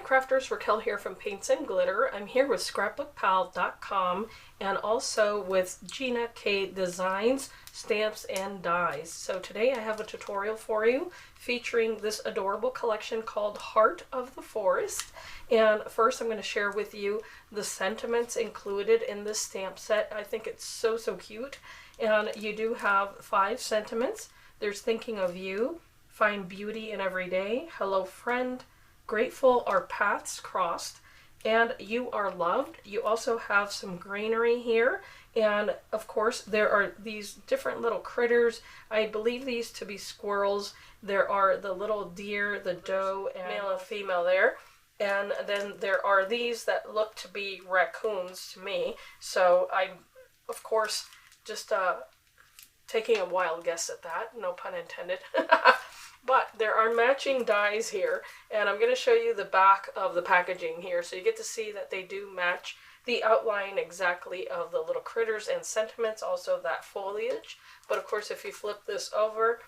crafters, Raquel here from Paints and Glitter. I'm here with ScrapbookPal.com and also with GinaK Designs, Stamps, and Dies. So today I have a tutorial for you featuring this adorable collection called Heart of the Forest. And first I'm going to share with you the sentiments included in this stamp set. I think it's so cute. And you do have 5 sentiments. There's thinking of you, find beauty in every day, hello friend, grateful our paths crossed, and you are loved. You also have some greenery here, and of course there are these different little critters. I believe these to be squirrels. There are the little deer, the doe, and male and female there. And then there are these that look to be raccoons to me. So I'm, of course, just taking a wild guess at that. No pun intended. But there are matching dies here, and I'm going to show you the back of the packaging here, so you get to see that they do match the outline exactly of the little critters and sentiments, also that foliage. But of course, if you flip this over,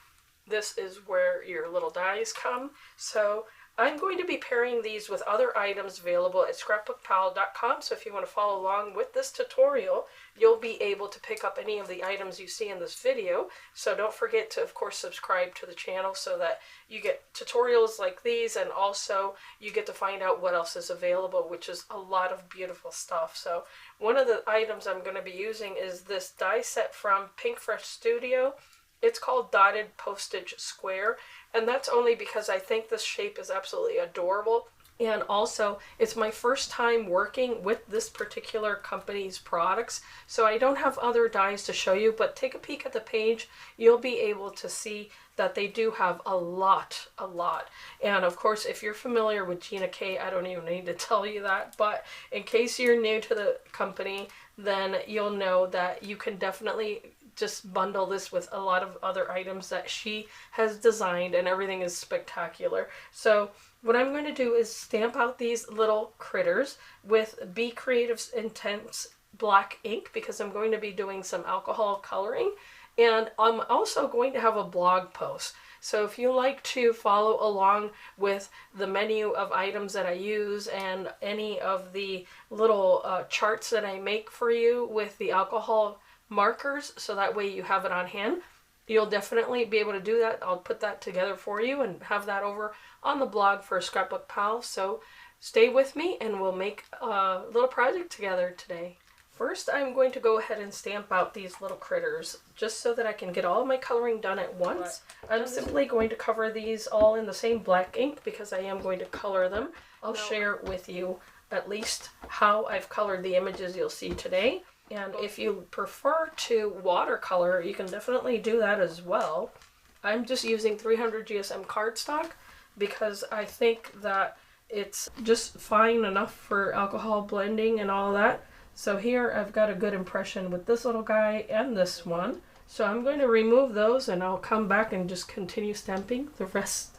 this is where your little dies come. So I'm going to be pairing these with other items available at ScrapbookPal.com, so if you want to follow along with this tutorial, you'll be able to pick up any of the items you see in this video. So don't forget to, of course, subscribe to the channel so that you get tutorials like these, and also you get to find out what else is available, which is a lot of beautiful stuff. So one of the items I'm going to be using is this die set from Pinkfresh Studio. It's called Dotted Postage Square, and that's only because I think this shape is absolutely adorable. And also, it's my first time working with this particular company's products, so I don't have other dies to show you, but take a peek at the page. You'll be able to see that they do have a lot. And of course, if you're familiar with GinaK, I don't even need to tell you that, but in case you're new to the company, then you'll know that you can definitely just bundle this with a lot of other items that she has designed, and everything is spectacular. So what I'm going to do is stamp out these little critters with Be Creative's Intense black ink, because I'm going to be doing some alcohol coloring, and I'm also going to have a blog post. So if you like to follow along with the menu of items that I use and any of the little charts that I make for you with the alcohol markers, so that way you have it on hand, you'll definitely be able to do that. I'll put that together for you and have that over on the blog for Scrapbook Pal. So stay with me and we'll make a little project together today. First, I'm going to go ahead and stamp out these little critters just so that I can get all my coloring done at once. I'm simply going to cover these all in the same black ink because I am going to color them. I'll share with you at least how I've colored the images you'll see today. And if you prefer to watercolor, you can definitely do that as well. I'm just using 300 GSM cardstock because I think that it's just fine enough for alcohol blending and all that. So here I've got a good impression with this little guy and this one. So I'm going to remove those and I'll come back and just continue stamping the rest.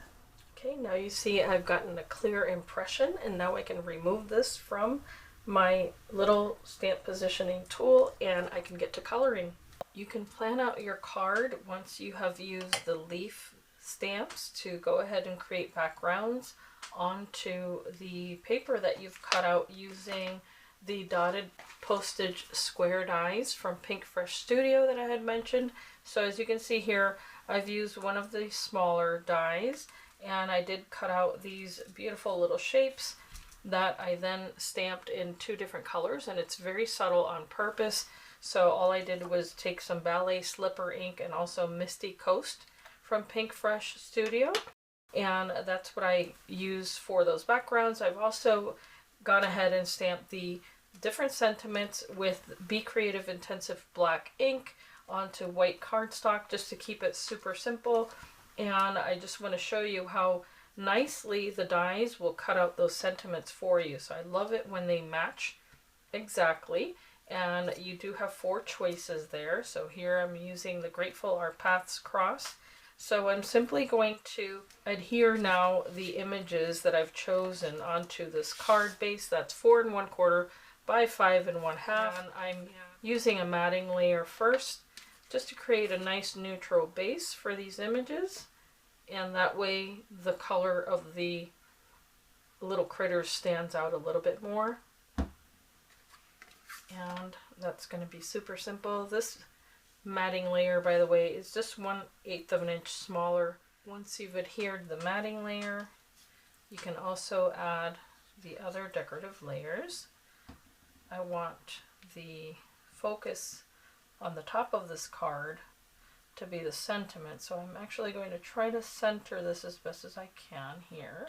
Okay, now you see I've gotten a clear impression, and now I can remove this from my little stamp positioning tool and I can get to coloring. You can plan out your card once you have used the leaf stamps to go ahead and create backgrounds onto the paper that you've cut out using the Dotted Postage Square dies from Pinkfresh Studio that I had mentioned. So as you can see here, I've used one of the smaller dies, and I did cut out these beautiful little shapes that I then stamped in 2 different colors, and it's very subtle on purpose. So all I did was take some Ballet Slipper ink and also Misty Coast from Pinkfresh Studio, and that's what I use for those backgrounds. I've also gone ahead and stamped the different sentiments with Be Creative Intensive black ink onto white cardstock just to keep it super simple. And I just want to show you how nicely the dies will cut out those sentiments for you. So I love it when they match exactly, and you do have 4 choices there. So here I'm using the Grateful Our Paths Cross. So I'm simply going to adhere now the images that I've chosen onto this card base that's 4 1/4 by 5 1/2, and I'm using a matting layer first just to create a nice neutral base for these images, and that way the color of the little critters stands out a little bit more. And that's going to be super simple. This matting layer, by the way, is just 1/8 of an inch smaller. Once you've adhered the matting layer, you can also add the other decorative layers. I want the focus on the top of this card to be the sentiment, so I'm actually going to try to center this as best as I can here.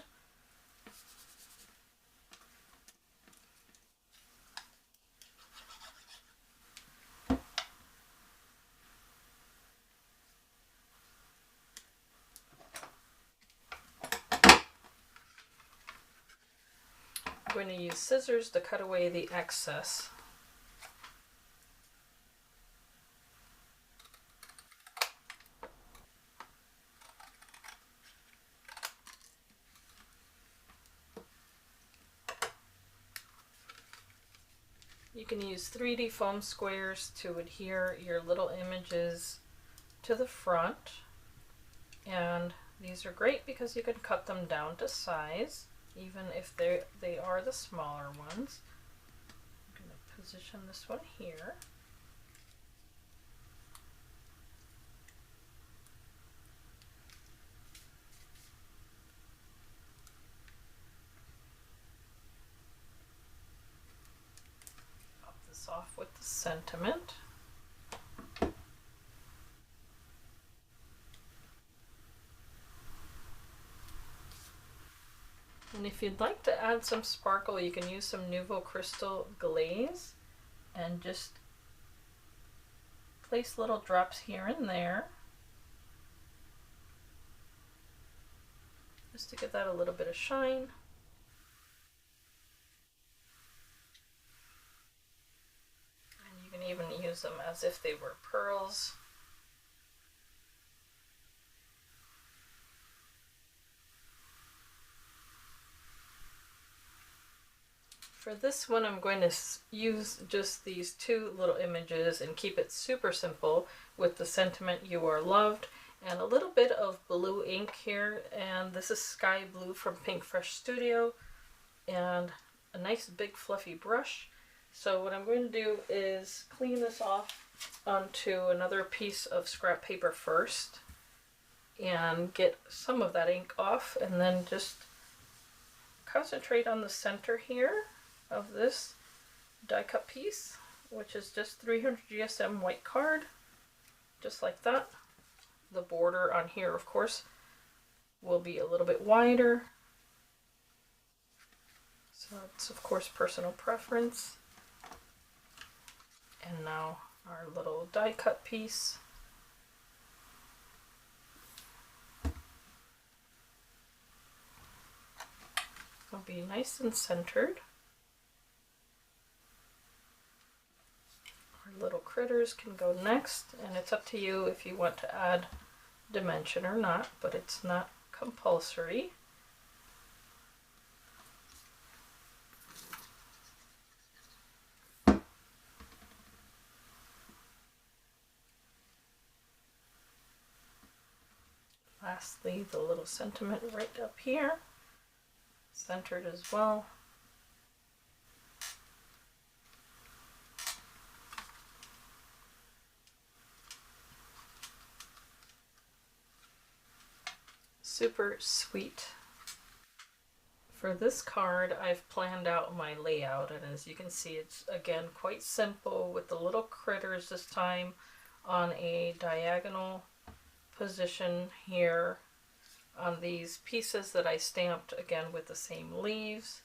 I'm going to use scissors to cut away the excess. You can use 3D foam squares to adhere your little images to the front, and these are great because you can cut them down to size, even if they are the smaller ones. I'm going to position this one here. Off with the sentiment. And if you'd like to add some sparkle, you can use some Nouveau Crystal glaze and just place little drops here and there, just to give that a little bit of shine. Even use them as if they were pearls. For this one, I'm going to use just these two little images and keep it super simple with the sentiment "You are loved" and a little bit of blue ink here, and this is Sky Blue from Pinkfresh Studio, and a nice big fluffy brush. So what I'm going to do is clean this off onto another piece of scrap paper first and get some of that ink off, and then just concentrate on the center here of this die cut piece, which is just 300 GSM white card, just like that. The border on here, of course, will be a little bit wider, so it's of course personal preference. And now our little die cut piece. It'll be nice and centered. Our little critters can go next, and it's up to you if you want to add dimension or not, but it's not compulsory. Lastly, the little sentiment right up here, centered as well. Super sweet. For this card, I've planned out my layout, and as you can see, it's again quite simple with the little critters this time on a diagonal position here on these pieces that I stamped again with the same leaves.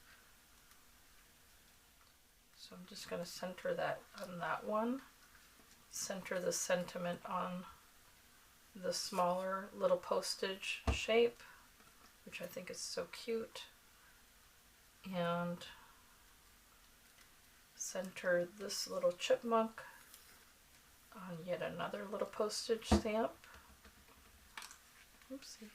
So I'm just going to center that on that one, center the sentiment on the smaller little postage shape, which I think is so cute, and center this little chipmunk on yet another little postage stamp. Oopsie.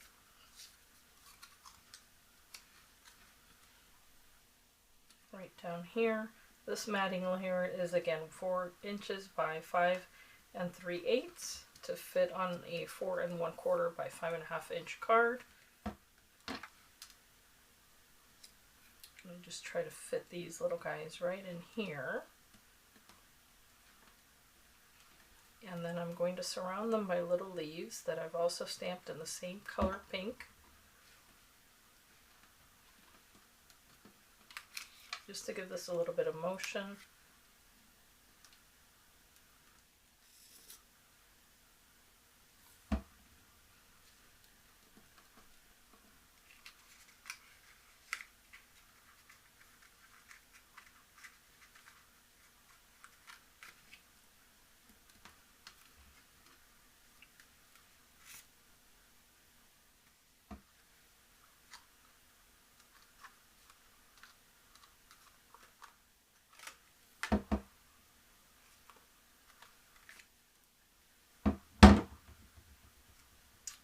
Right down here. This matting layer is again 4 inches by 5 3/8 to fit on a 4 1/4 by 5 1/2 inch card. And just try to fit these little guys right in here. And then I'm going to surround them by little leaves that I've also stamped in the same color pink. Just to give this a little bit of motion.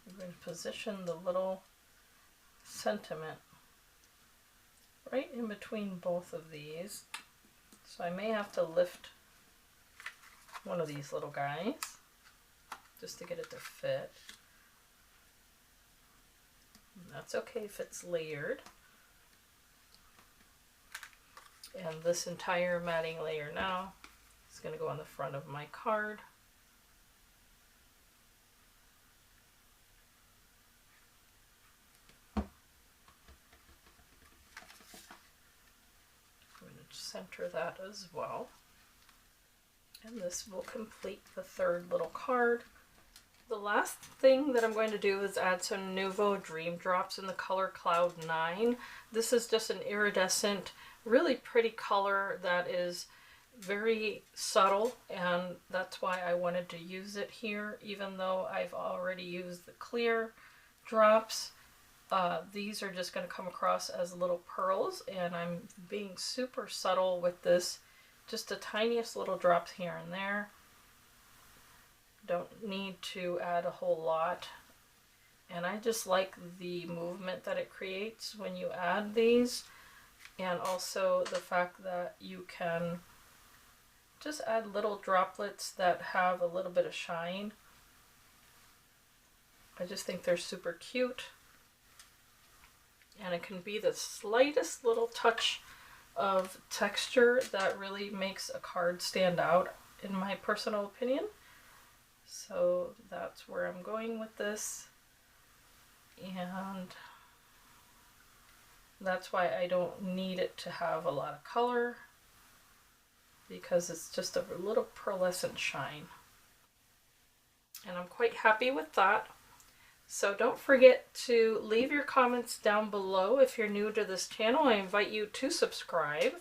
I'm going to position the little sentiment right in between both of these. So I may have to lift one of these little guys just to get it to fit. And that's okay if it's layered. And this entire matting layer now is going to go on the front of my card. Center that as well. And this will complete the third little card. The last thing that I'm going to do is add some Nuvo Dream Drops in the color Cloud 9. This is just an iridescent, really pretty color that is very subtle, and that's why I wanted to use it here, even though I've already used the clear drops. These are just going to come across as little pearls, and I'm being super subtle with this, just the tiniest little drops here and there. Don't need to add a whole lot, and I just like the movement that it creates when you add these, and also the fact that you can just add little droplets that have a little bit of shine. I just think they're super cute. And it can be the slightest little touch of texture that really makes a card stand out, in my personal opinion. So that's where I'm going with this. And that's why I don't need it to have a lot of color, because it's just a little pearlescent shine. And I'm quite happy with that. So don't forget to leave your comments down below if you're new to this channel. I invite you to subscribe,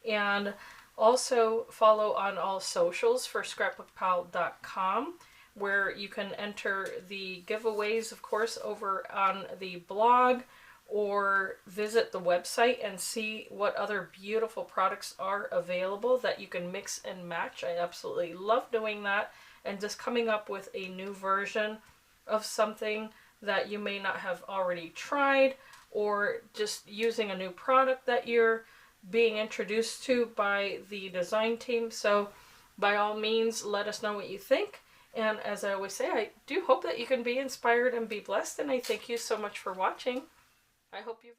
and also follow on all socials for ScrapbookPal.com, where you can enter the giveaways, of course, over on the blog, or visit the website and see what other beautiful products are available that you can mix and match. I absolutely love doing that, and just coming up with a new version of something that you may not have already tried, or just using a new product that you're being introduced to by the design team. So by all means, let us know what you think. And as I always say, I do hope that you can be inspired and be blessed, and I thank you so much for watching. I hope you've